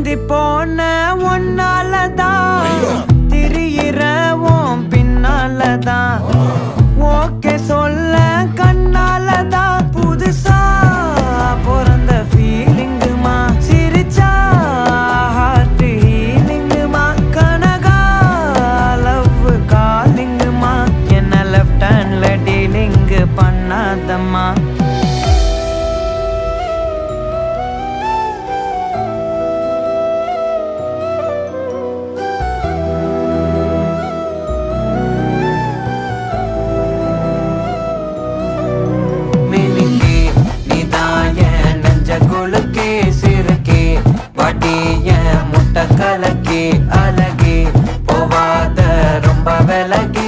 திருந்தி போன ஒன்னாலதான் திரியிறவும் பின்னாலதான் ஓகே சொல்ல கண்ணாலதான் புதுசா பிறந்த ஃபீலிங்குமா சிரிச்சா ஹார்ட் ஹீலிங்குமா கனகா லவ் காலிங்குமா என்ன லெஃப்ட் ஹேண்ட்ல டீலிங் பண்ணாதம்மா முட்டை கலக்கி அழகி போவாத ரொம்ப விலகி